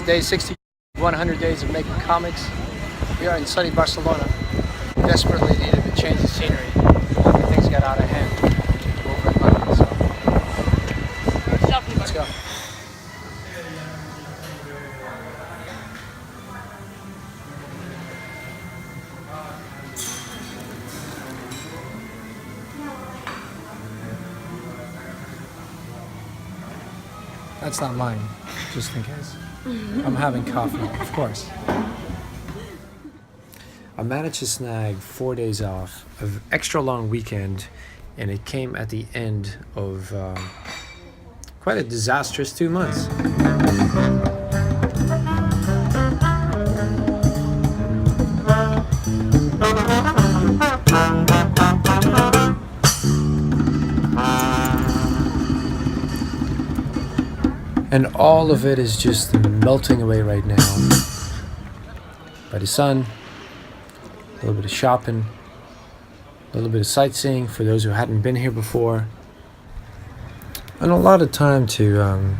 day 60, 100 days of making comics. We are in sunny Barcelona. Desperately needed to change the scenery. Things got out of hand over in London, so let's go. That's not mine, just in case. I'm having coffee, of course. I managed to snag 4 days off, an extra long weekend, and it came at the end of quite a disastrous 2 months. And all of it is just melting away right now. By the sun, a little bit of shopping, a little bit of sightseeing for those who hadn't been here before, and a lot of time to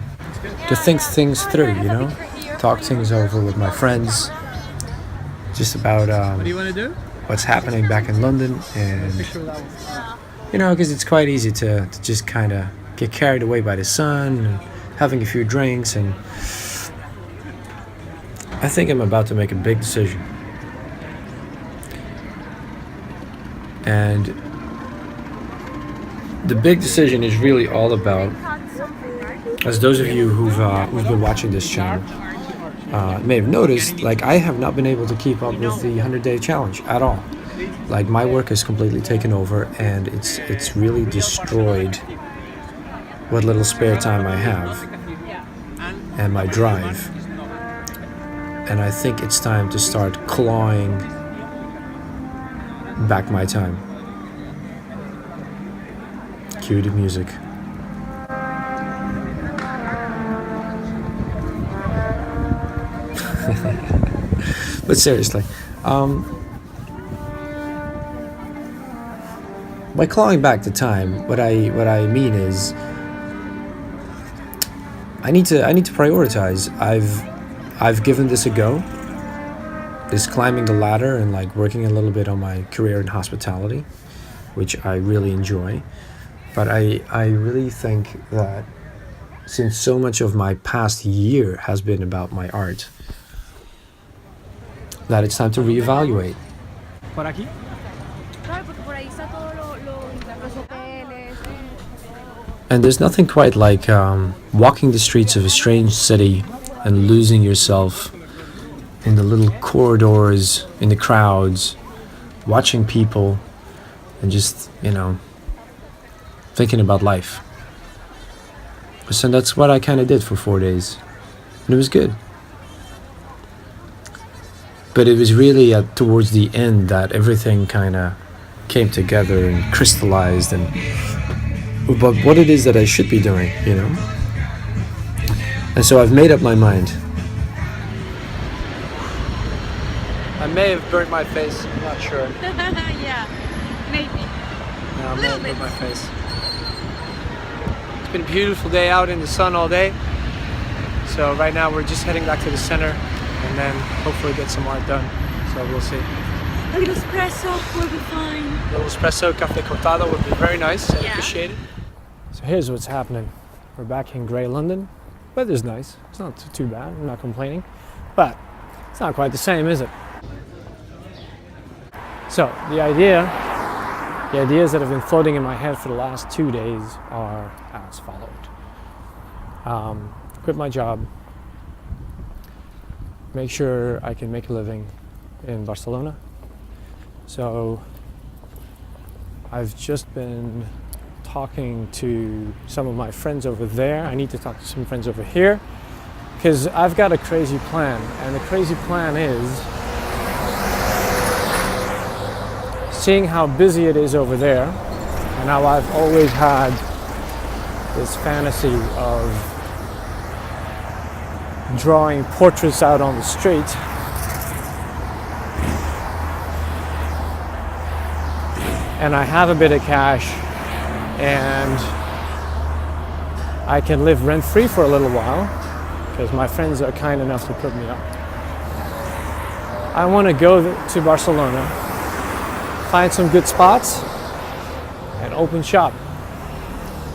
think things through, you know, talk things over with my friends, just about what do you want to do? What's happening back in London, and you know, because it's quite easy to just kind of get carried away by the sun and having a few drinks, and I think I'm about to make a big decision. And the big decision is really all about, as those of you who've been watching this channel may have noticed, like, I have not been able to keep up with the 100-day challenge at all. Like, my work has completely taken over, and it's really destroyed what little spare time I have and my drive. And I think it's time to start clawing back my time. Cue the music. But seriously, by clawing back the time, what I mean is, I need to prioritize. I've given this a go. This climbing the ladder and like working a little bit on my career in hospitality, which I really enjoy. But I really think that since so much of my past year has been about my art, that it's time to reevaluate. ¿Por aquí? And there's nothing quite like walking the streets of a strange city and losing yourself in the little corridors, in the crowds, watching people, and just, you know, thinking about life. So that's what I kind of did for 4 days. And it was good. But it was really towards the end that everything kind of came together and crystallized, and about what it is that I should be doing, you know. And so I've made up my mind. I may have burnt my face, I'm not sure. Yeah, maybe. No, I may have burnt my face. It's been a beautiful day out in the sun all day. So right now we're just heading back to the center and then hopefully get some art done. So we'll see. A little espresso will be fine. A little espresso, cafe cortado would be very nice and appreciated. So here's what's happening. We're back in grey London. Weather's nice. It's not too bad. I'm not complaining. But it's not quite the same, is it? So the ideas that have been floating in my head for the last 2 days are as followed. Quit my job. Make sure I can make a living in Barcelona. So I've just been talking to some of my friends over there. I need to talk to some friends over here because I've got a crazy plan, and the crazy plan is seeing how busy it is over there, and how I've always had this fantasy of drawing portraits out on the street. And I have a bit of cash, and I can live rent-free for a little while, because my friends are kind enough to put me up. I want to go to Barcelona, find some good spots, and open shop.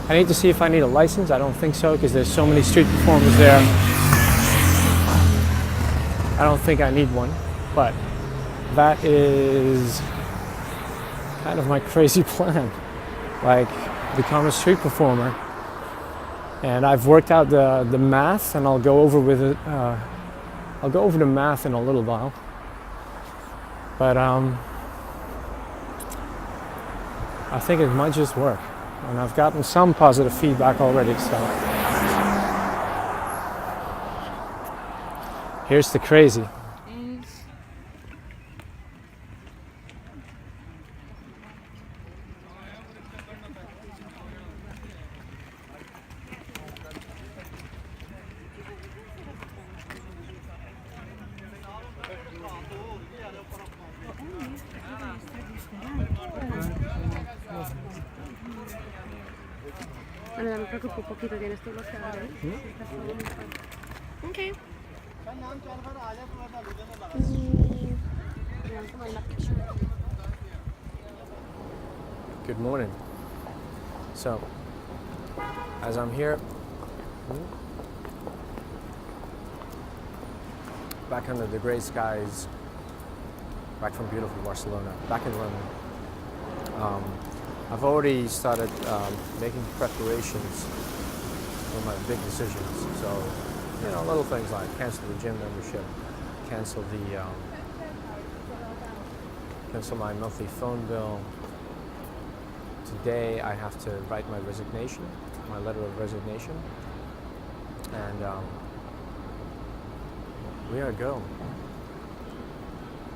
I need to see if I need a license. I don't think so, because there's so many street performers there. I don't think I need one, but that is kind of my crazy plan. Like, become a street performer. And I've worked out the math, and I'll go over with it. I'll go over the math in a little while. But I think it might just work. And I've gotten some positive feedback already, so. Here's the crazy. Me preocupa un poquito, tienes tu bloqueador ahí. Ok. Good morning. So, as I'm here, back under the grey skies, back from beautiful Barcelona, back in London, I've already started making preparations for my big decisions. So, little things like cancel the gym membership, cancel my monthly phone bill. Today I have to write my resignation, my letter of resignation, and we gotta go.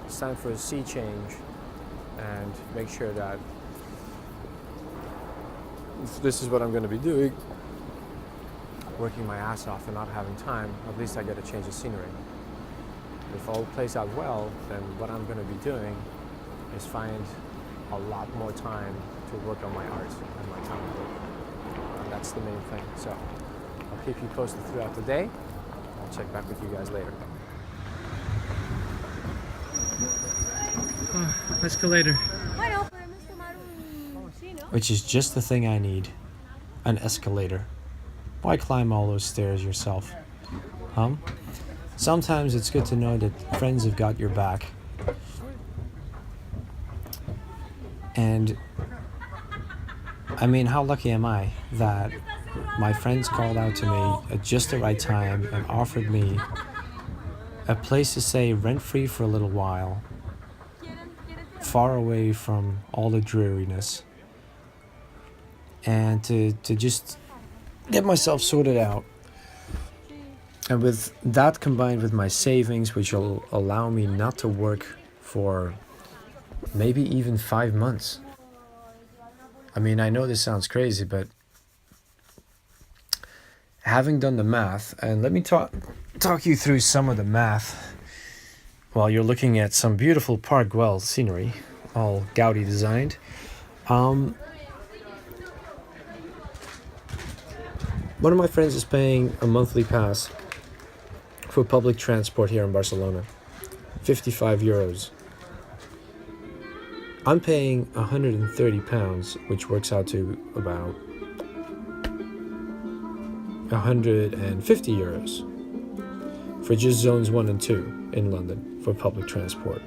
It's time for a sea change and make sure that if this is what I'm going to be doing, working my ass off and not having time, at least I get to change the scenery. If all plays out well, then what I'm going to be doing is find a lot more time to work on my art and my talent work. And that's the main thing. So I'll keep you posted throughout the day. I'll check back with you guys later. Escalator. Which is just the thing I need. An escalator. Why climb all those stairs yourself? Sometimes it's good to know that friends have got your back. And I mean, how lucky am I that my friends called out to me at just the right time and offered me a place to stay rent-free for a little while, far away from all the dreariness, and to just get myself sorted out. And with that combined with my savings, which will allow me not to work for maybe even 5 months. I mean, I know this sounds crazy, but having done the math, and let me talk you through some of the math while you're looking at some beautiful Park Güell scenery, all Gaudi designed. One of my friends is paying a monthly pass for public transport here in Barcelona, 55 euros. I'm paying £130, which works out to about 150 euros for just zones 1 and 2 in London for public transport.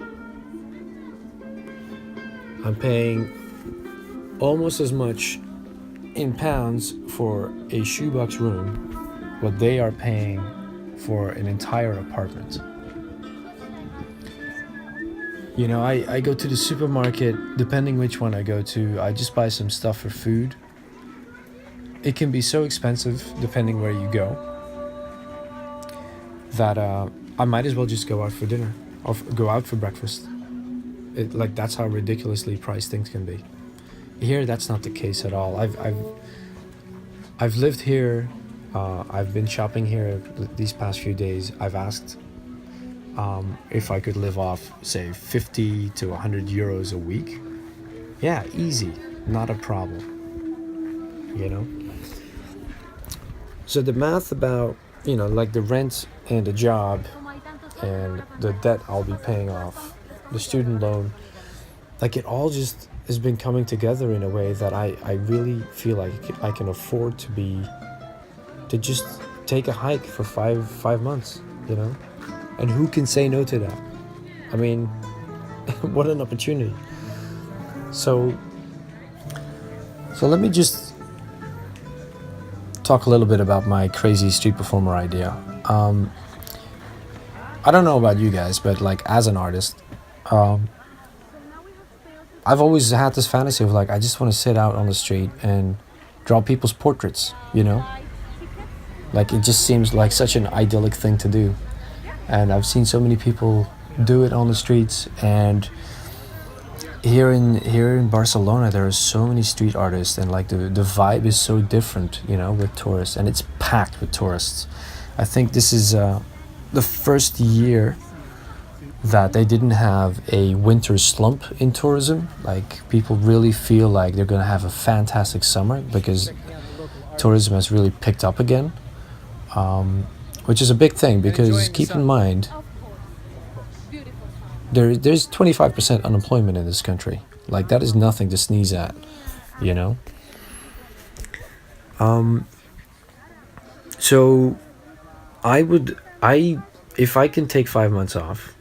I'm paying almost as much in pounds for a shoebox room what they are paying for an entire apartment. You know, I go to the supermarket, depending which one I go to, I just buy some stuff for food. It can be so expensive, depending where you go, that I might as well just go out for dinner, or go out for breakfast. That's how ridiculously priced things can be. Here, that's not the case at all. I've lived here, I've been shopping here these past few days. I've asked if I could live off, say, 50 to 100 euros a week. Yeah, easy, not a problem, you know? So the math about like the rent and the job and the debt I'll be paying off, the student loan, like it all just has been coming together in a way that I really feel like I can afford to just take a hike for five months, And who can say no to that? I mean, what an opportunity. So let me just talk a little bit about my crazy street performer idea. I don't know about you guys, but like as an artist, I've always had this fantasy of like I just want to sit out on the street and draw people's portraits, Like it just seems like such an idyllic thing to do. And I've seen so many people do it on the streets, and here in Barcelona there are so many street artists, and like the vibe is so different, with tourists, and it's packed with tourists. I think this is the first year that they didn't have a winter slump in tourism. Like people really feel like they're going to have a fantastic summer because tourism has really picked up again, which is a big thing because keep in mind there's 25% unemployment in this country. Like that is nothing to sneeze at, So if I can take 5 months off,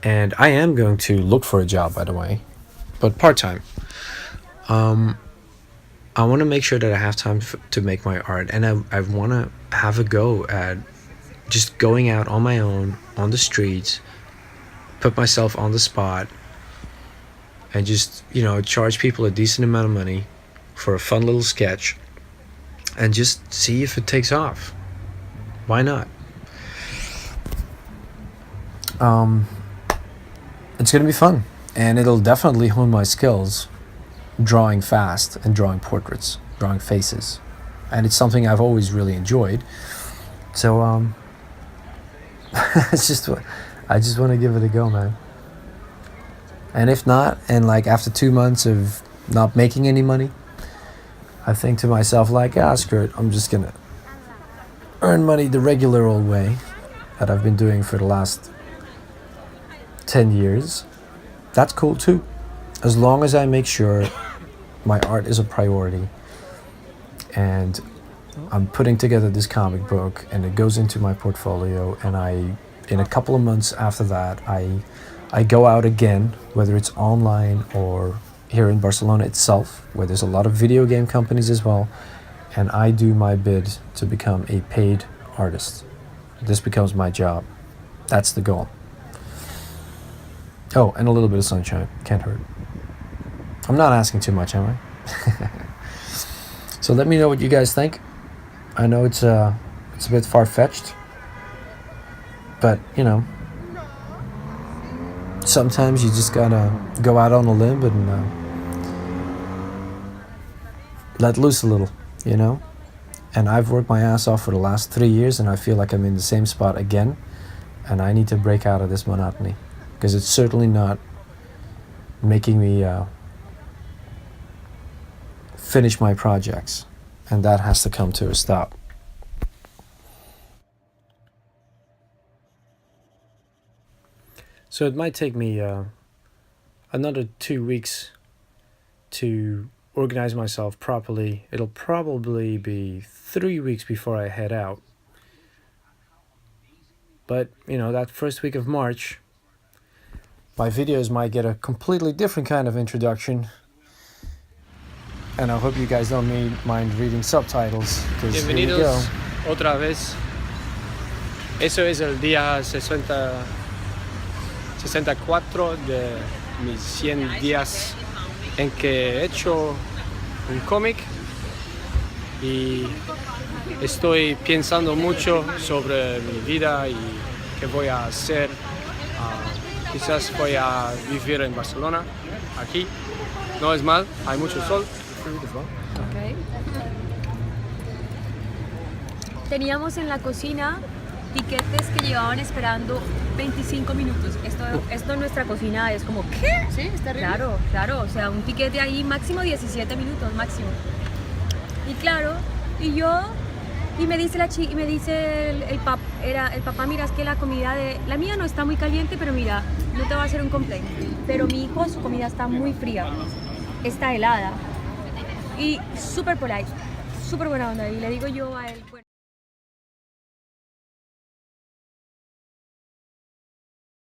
and I am going to look for a job, by the way, but part-time. I want to make sure that I have time to make my art, and I want to have a go at just going out on my own on the streets, put myself on the spot, and just charge people a decent amount of money for a fun little sketch, and just see if it takes off. Why not? It's gonna be fun, and it'll definitely hone my skills drawing fast and drawing portraits, drawing faces, and it's something I've always really enjoyed. So I just want to give it a go, man. And if not, and like after 2 months of not making any money, I think to myself like, screw it, I'm just gonna earn money the regular old way that I've been doing for the last 10 years. That's cool too, as long as I make sure my art is a priority and I'm putting together this comic book and it goes into my portfolio, and in a couple of months after that I go out again, whether it's online or here in Barcelona itself, where there's a lot of video game companies as well, and I do my bid to become a paid artist. This becomes my job. That's the goal. Oh, and a little bit of sunshine. Can't hurt. I'm not asking too much, am I? So let me know what you guys think. I know it's a bit far-fetched, but sometimes you just gotta go out on a limb and let loose a little, And I've worked my ass off for the last 3 years, and I feel like I'm in the same spot again, and I need to break out of this monotony, because it's certainly not making me finish my projects, and that has to come to a stop. So it might take me another 2 weeks to organize myself properly. It'll probably be 3 weeks before I head out. But, that first week of March, my videos might get a completely different kind of introduction. And I hope you guys don't mind reading subtitles. Bienvenidos otra vez. Eso es el día 64 de mis 100 días en que he hecho un cómic, y estoy pensando mucho sobre mi vida y qué voy a hacer. Quizás voy a vivir en Barcelona, aquí. No es mal, hay mucho sol. Okay. Teníamos en la cocina tiquetes que llevaban esperando 25 minutos. Esto en nuestra cocina es como, ¿qué? Sí, está arriba. Claro, o sea, un tiquete ahí máximo 17 minutos, máximo. Y claro, y yo Y me dice el papá, mira, es que la comida la mía no está muy caliente, pero mira, no te voy a hacer un complaint. Pero mi hijo, su comida está muy fría, está helada. Y súper polite, súper buena onda. Y le digo yo a él, bueno.